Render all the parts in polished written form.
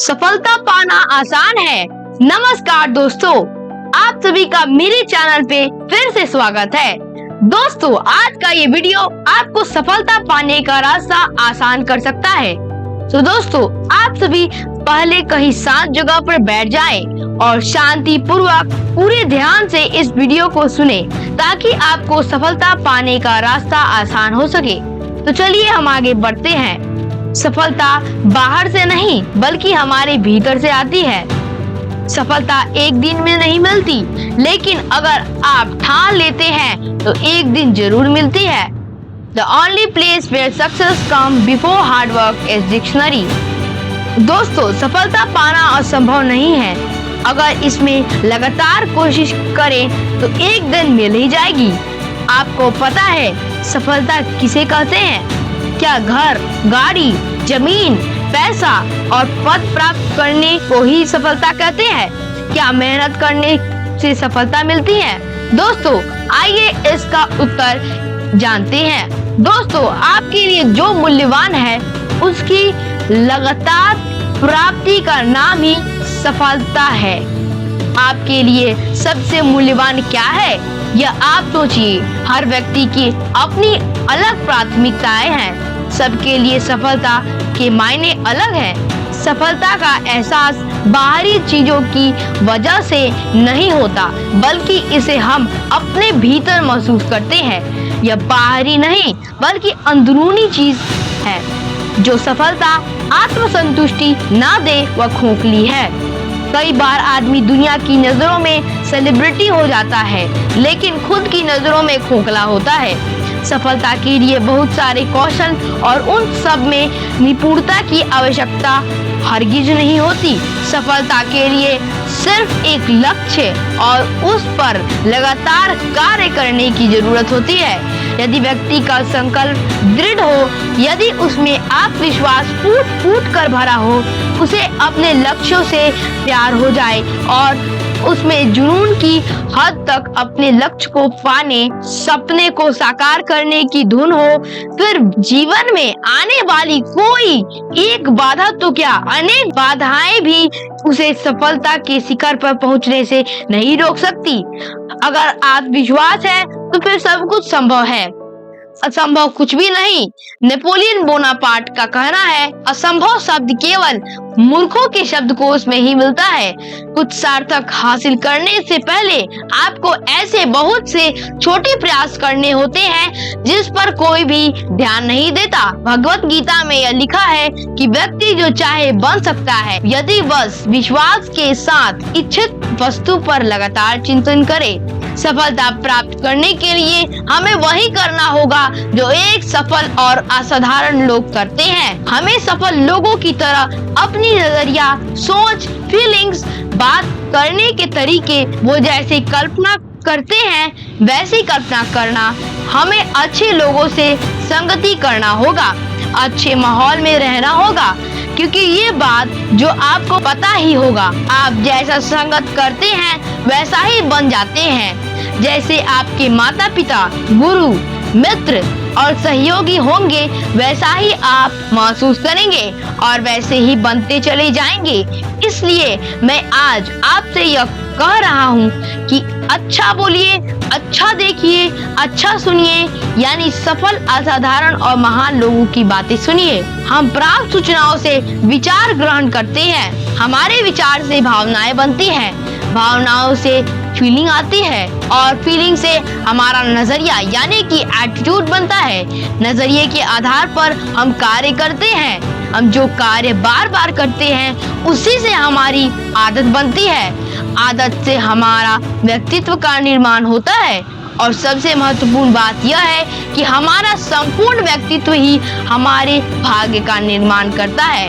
सफलता पाना आसान है। नमस्कार दोस्तों, आप सभी का मेरे चैनल पे फिर से स्वागत है। दोस्तों, आज का ये वीडियो आपको सफलता पाने का रास्ता आसान कर सकता है। तो दोस्तों, आप सभी पहले कहीं शांत जगह पर बैठ जाएं और शांति पूर्वक पूरे ध्यान से इस वीडियो को सुने ताकि आपको सफलता पाने का रास्ता आसान हो सके। तो चलिए हम आगे बढ़ते हैं। सफलता बाहर से नहीं बल्कि हमारे भीतर से आती है। सफलता एक दिन में नहीं मिलती, लेकिन अगर आप ठान लेते हैं तो एक दिन जरूर मिलती है। The only place where success comes before hard work is dictionary। दोस्तों, सफलता पाना असंभव नहीं है। अगर इसमें लगातार कोशिश करें तो एक दिन मिल ही जाएगी। आपको पता है सफलता किसे कहते हैं? क्या घर, गाड़ी, जमीन, पैसा और पद प्राप्त करने को ही सफलता कहते हैं? क्या मेहनत करने से सफलता मिलती है? दोस्तों, आइए इसका उत्तर जानते हैं। दोस्तों, आपके लिए जो मूल्यवान है उसकी लगातार प्राप्ति का नाम ही सफलता है। आपके लिए सबसे मूल्यवान क्या है, यह आप सोचिए। हर व्यक्ति की अपनी अलग प्राथमिकताएं हैं। सबके लिए सफलता के मायने अलग हैं। सफलता का एहसास बाहरी चीजों की वजह से नहीं होता, बल्कि इसे हम अपने भीतर महसूस करते हैं। यह बाहरी नहीं बल्कि अंदरूनी चीज है। जो सफलता आत्मसंतुष्टि ना दे वह खोखली है। कई बार आदमी दुनिया की नजरों में सेलिब्रिटी हो जाता है, लेकिन खुद की नजरों में खोखला होता है। सफलता के लिए बहुत सारे कौशल और उन सब में निपुणता की आवश्यकता हरगिज नहीं होती। सफलता के लिए सिर्फ एक लक्ष्य और उस पर लगातार कार्य करने की जरूरत होती है। यदि व्यक्ति का संकल्प दृढ़ हो, यदि उसमें आत्मविश्वास फूट फूट कर भरा हो, उसे अपने लक्ष्यों से प्यार हो जाए और उसमें जुनून की हद तक अपने लक्ष्य को पाने, सपने को साकार करने की धुन हो, फिर जीवन में आने वाली कोई एक बाधा तो क्या, अनेक बाधाएं भी उसे सफलता के शिखर पर पहुंचने से नहीं रोक सकती। अगर आत्मविश्वास है तो फिर सब कुछ संभव है। असंभव कुछ भी नहीं। नेपोलियन बोनापार्ट का कहना है, असंभव शब्द केवल मूर्खों के शब्दकोश में ही मिलता है। कुछ सार्थक हासिल करने से पहले आपको ऐसे बहुत से छोटे प्रयास करने होते हैं जिस पर कोई भी ध्यान नहीं देता। भगवत गीता में यह लिखा है कि व्यक्ति जो चाहे बन सकता है, यदि बस विश्वास के साथ इच्छित वस्तु पर लगातार चिंतन करे। सफलता प्राप्त करने के लिए हमें वही करना होगा जो एक सफल और असाधारण लोग करते हैं। हमें सफल लोगों की तरह अपनी नजरिया, सोच, फीलिंग्स, बात करने के तरीके, वो जैसे कल्पना करते हैं वैसी कल्पना करना। हमें अच्छे लोगों से संगति करना होगा, अच्छे माहौल में रहना होगा, क्योंकि ये बात जो आपको पता ही होगा। आप जैसा संगत करते हैं वैसा ही बन जाते हैं। जैसे आपके माता पिता, गुरु, मित्र और सहयोगी होंगे, वैसा ही आप महसूस करेंगे और वैसे ही बनते चले जाएंगे। इसलिए मैं आज आपसे यह कह रहा हूँ कि अच्छा बोलिए, अच्छा देखिए, अच्छा सुनिए, यानी सफल, असाधारण और महान लोगों की बातें सुनिए। हम प्राप्त सूचनाओं से विचार ग्रहण करते हैं। हमारे विचार से भावनाएं बनती हैं, भावनाओं से फीलिंग आती है और फीलिंग से हमारा नजरिया यानी कि एटीट्यूड बनता है। नजरिए के आधार पर हम कार्य करते हैं। हम जो कार्य बार बार करते हैं उसी से हमारी आदत बनती है। आदत से हमारा व्यक्तित्व का निर्माण होता है और सबसे महत्वपूर्ण बात यह है कि हमारा संपूर्ण व्यक्तित्व ही हमारे भाग्य का निर्माण करता है।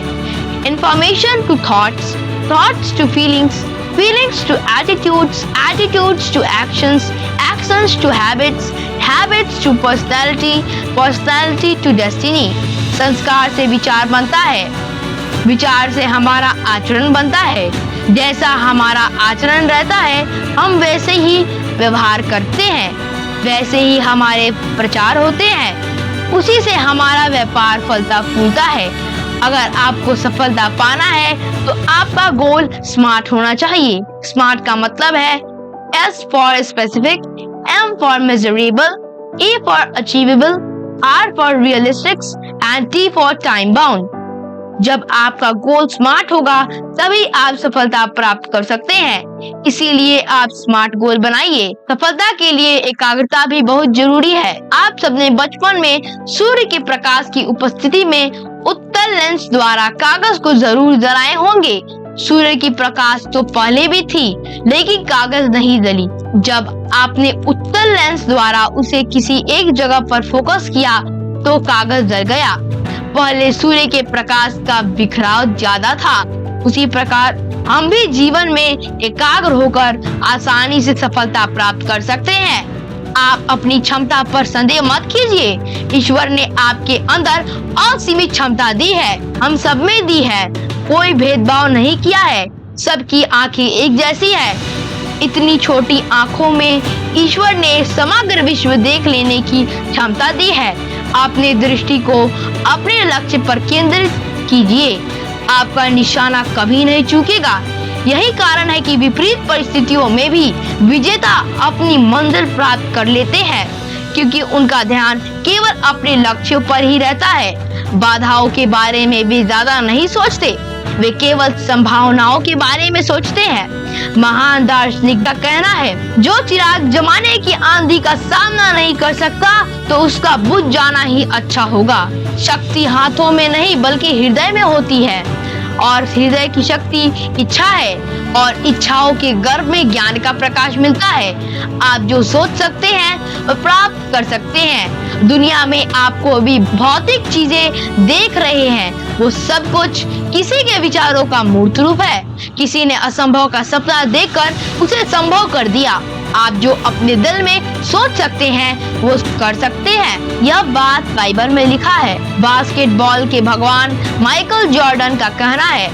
Information to thoughts, thoughts to feelings, feelings to attitudes, attitudes to actions, actions to habits, habits to personality, personality to destiny। संस्कार से विचार बनता है, विचार से हमारा आचरण बनता है। जैसा हमारा आचरण रहता है हम वैसे ही व्यवहार करते हैं, वैसे ही हमारे प्रचार होते हैं, उसी से हमारा व्यापार फलता फूलता है। अगर आपको सफलता पाना है तो आपका गोल स्मार्ट होना चाहिए। स्मार्ट का मतलब है S for specific, M for measurable, A for achievable, R for realistic and T for time bound. जब आपका गोल स्मार्ट होगा तभी आप सफलता प्राप्त कर सकते हैं। इसीलिए आप स्मार्ट गोल बनाइए। सफलता के लिए एकाग्रता भी बहुत जरूरी है। आप सबने बचपन में सूर्य के प्रकाश की उपस्थिति में उत्तल लेंस द्वारा कागज को जरूर जलाए होंगे। सूर्य की प्रकाश तो पहले भी थी, लेकिन कागज नहीं जली। जब आपने उत्तल लेंस द्वारा उसे किसी एक जगह पर फोकस किया तो कागज जल गया। पहले सूर्य के प्रकाश का बिखराव ज्यादा था, उसी प्रकार हम भी जीवन में एकाग्र होकर आसानी से सफलता प्राप्त कर सकते हैं। आप अपनी क्षमता पर संदेह मत कीजिए। ईश्वर ने आपके अंदर असीमित क्षमता दी है, हम सब में दी है। कोई भेदभाव नहीं किया है, सबकी आंखें एक जैसी है। इतनी छोटी आंखों में ईश्वर ने समग्र विश्व देख लेने की क्षमता दी है। अपनी दृष्टि को अपने लक्ष्य पर केंद्रित कीजिए, आपका निशाना कभी नहीं चूकेगा। यही कारण है कि विपरीत परिस्थितियों में भी विजेता अपनी मंजिल प्राप्त कर लेते हैं, क्योंकि उनका ध्यान केवल अपने लक्ष्यों पर ही रहता है। बाधाओं के बारे में वे ज्यादा नहीं सोचते, वे केवल संभावनाओं के बारे में सोचते हैं। महान दार्शनिक का कहना है, जो चिराग जमाने की आंधी का सामना नहीं कर सकता तो उसका बुझ जाना ही अच्छा होगा। शक्ति हाथों में नहीं बल्कि हृदय में होती है, और हृदय की शक्ति इच्छा है, और इच्छाओं के गर्भ में ज्ञान का प्रकाश मिलता है। आप जो सोच सकते हैं वो प्राप्त कर सकते हैं। दुनिया में आपको अभी भौतिक चीजें देख रहे हैं, वो सब कुछ किसी के विचारों का मूर्त रूप है। किसी ने असंभव का सपना देखकर उसे संभव कर दिया। आप जो अपने दिल में सोच सकते हैं वो कर सकते हैं। यह बात बाइबल में लिखा है। बास्केटबॉल के भगवान माइकल जॉर्डन का कहना है,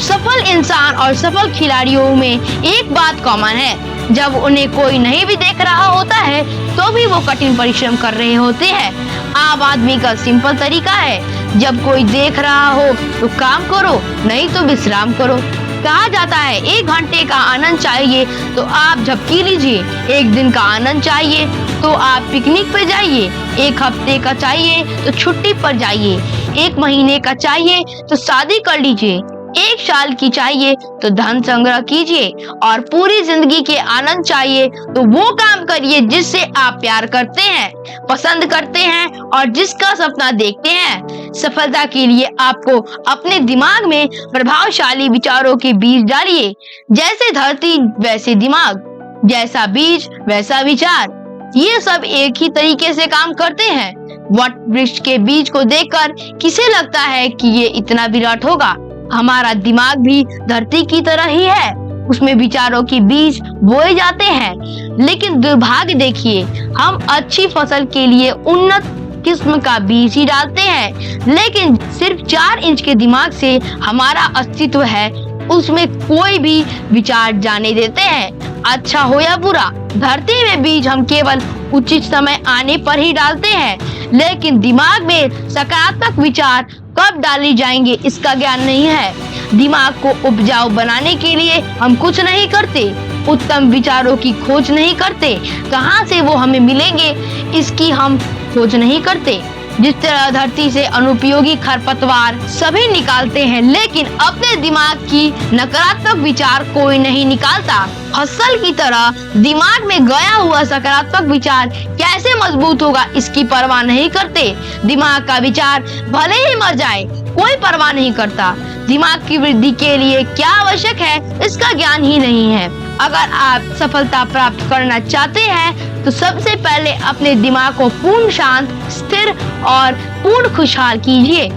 सफल इंसान और सफल खिलाड़ियों में एक बात कॉमन है, जब उन्हें कोई नहीं भी देख रहा होता है तो भी वो कठिन परिश्रम कर रहे होते हैं। आम आदमी का सिंपल तरीका है, जब कोई देख रहा हो तो काम करो, नहीं तो विश्राम करो। कहा जाता है 1 घंटे का आनंद चाहिए तो आप झपकी लीजिए, 1 दिन का आनंद चाहिए तो आप पिकनिक पे जाइए, 1 हफ्ते का चाहिए तो छुट्टी पर जाइए, 1 महीने का चाहिए तो शादी कर लीजिए, 1 साल की चाहिए तो धन संग्रह कीजिए, और पूरी जिंदगी के आनंद चाहिए तो वो काम करिए जिससे आप प्यार करते हैं, पसंद करते हैं और जिसका सपना देखते हैं। सफलता के लिए आपको अपने दिमाग में प्रभावशाली विचारों के बीज डालिए। जैसे धरती वैसे दिमाग, जैसा बीज वैसा विचार, ये सब एक ही तरीके से काम करते हैं। वट वृक्ष के बीज को देखकर किसे लगता है कि ये इतना विराट होगा? हमारा दिमाग भी धरती की तरह ही है, उसमें विचारों के बीज बोए जाते हैं। लेकिन दुर्भाग्य देखिए, हम अच्छी फसल के लिए उन्नत किस्म का बीज ही डालते हैं, लेकिन सिर्फ 4 इंच के दिमाग से हमारा अस्तित्व है, उसमें कोई भी विचार जाने देते हैं, अच्छा हो या बुरा। धरती में बीज हम केवल उचित समय आने पर ही डालते हैं, लेकिन दिमाग में सकारात्मक विचार कब डाली जाएंगे इसका ज्ञान नहीं है। दिमाग को उपजाऊ बनाने के लिए हम कुछ नहीं करते, उत्तम विचारों की खोज नहीं करते, कहां से वो हमें मिलेंगे इसकी हम खोज नहीं करते। जिस तरह धरती से अनुपयोगी खरपतवार सभी निकालते हैं, लेकिन अपने दिमाग की नकारात्मक विचार कोई नहीं निकालता। फसल की तरह दिमाग में गया हुआ सकारात्मक विचार कैसे मजबूत होगा इसकी परवाह नहीं करते। दिमाग का विचार भले ही मर जाए कोई परवाह नहीं करता। दिमाग की वृद्धि के लिए क्या आवश्यक है इसका ज्ञान ही नहीं है। अगर आप सफलता प्राप्त करना चाहते हैं तो सबसे पहले अपने दिमाग को पूर्ण शांत, स्थिर और पूर्ण खुशहाल कीजिए।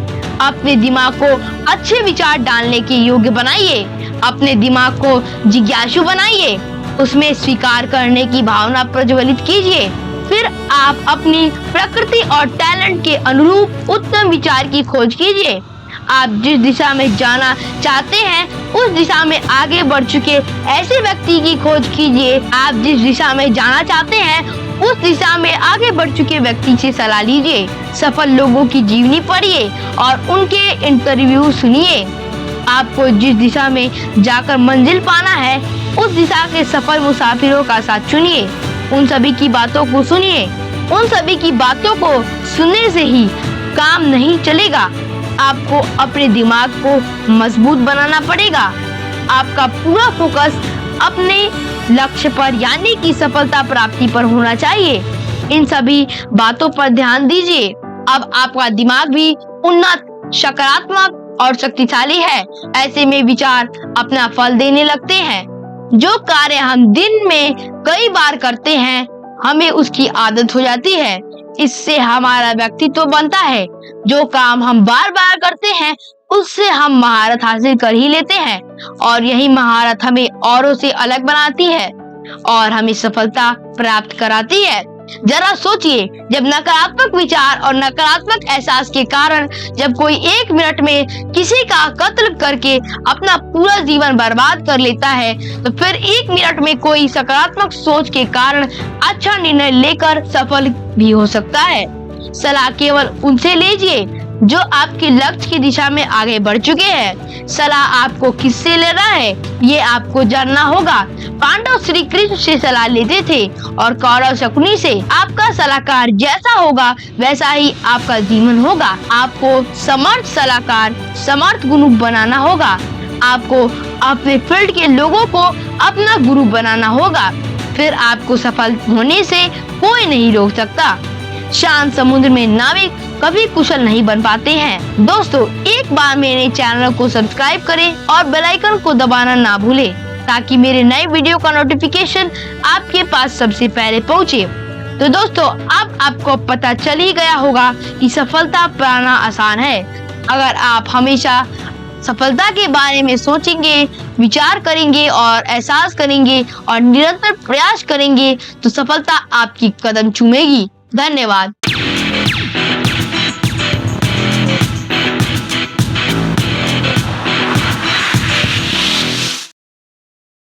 अपने दिमाग को अच्छे विचार डालने के योग्य बनाइए। अपने दिमाग को जिज्ञासु बनाइए, उसमें स्वीकार करने की भावना प्रज्वलित कीजिए। फिर आप अपनी प्रकृति और टैलेंट के अनुरूप उत्तम विचार की खोज कीजिए। आप जिस दिशा में जाना चाहते हैं उस दिशा में आगे बढ़ चुके ऐसे व्यक्ति की खोज कीजिए। आप जिस दिशा में जाना चाहते हैं उस दिशा में आगे बढ़ चुके व्यक्ति से सलाह लीजिए। सफल लोगों की जीवनी पढ़िए और उनके इंटरव्यू सुनिए। आपको जिस दिशा में जाकर मंजिल पाना है उस दिशा के सफल मुसाफिरों का साथ चुनिए। उन सभी की बातों को सुनिए। उन सभी की बातों को सुनने से ही काम नहीं चलेगा। आपको अपने दिमाग को मजबूत बनाना पड़ेगा। आपका पूरा फोकस अपने लक्ष्य पर यानी कि सफलता प्राप्ति पर होना चाहिए। इन सभी बातों पर ध्यान दीजिए। अब आपका दिमाग भी उन्नत, सकारात्मक और शक्तिशाली है। ऐसे में विचार अपना फल देने लगते हैं। जो कार्य हम दिन में कई बार करते हैं हमें उसकी आदत हो जाती है। इससे हमारा व्यक्तित्व बनता है। जो काम हम बार बार करते हैं उससे हम महारत हासिल कर ही लेते हैं और यही महारत हमें औरों से अलग बनाती है और हमें सफलता प्राप्त कराती है। जरा सोचिए, जब नकारात्मक विचार और नकारात्मक एहसास के कारण जब कोई 1 मिनट में किसी का कत्ल करके अपना पूरा जीवन बर्बाद कर लेता है तो फिर 1 मिनट में कोई सकारात्मक सोच के कारण अच्छा निर्णय लेकर सफल भी हो सकता है। सलाह केवल उनसे लीजिए जो आपके लक्ष्य की दिशा में आगे बढ़ चुके हैं। सलाह आपको किससे लेना है ये आपको जानना होगा। पांडव श्री कृष्ण से सलाह लेते थे और कौरव शकुनी से। आपका सलाहकार जैसा होगा वैसा ही आपका जीवन होगा। आपको समर्थ सलाहकार, समर्थ गुरु बनाना होगा। आपको अपने फील्ड के लोगों को अपना गुरु बनाना होगा। फिर आपको सफल होने से कोई नहीं रोक सकता। शांत समुद्र में नाविक कभी कुशल नहीं बन पाते हैं। दोस्तों, एक बार मेरे चैनल को सब्सक्राइब करें और बेल आइकन को दबाना ना भूलें ताकि मेरे नए वीडियो का नोटिफिकेशन आपके पास सबसे पहले पहुंचे। तो दोस्तों, अब आपको पता चल ही गया होगा कि सफलता पाना आसान है। अगर आप हमेशा सफलता के बारे में सोचेंगे, विचार करेंगे और एहसास करेंगे और निरंतर प्रयास करेंगे तो सफलता आपकी कदम चूमेगी। धन्यवाद।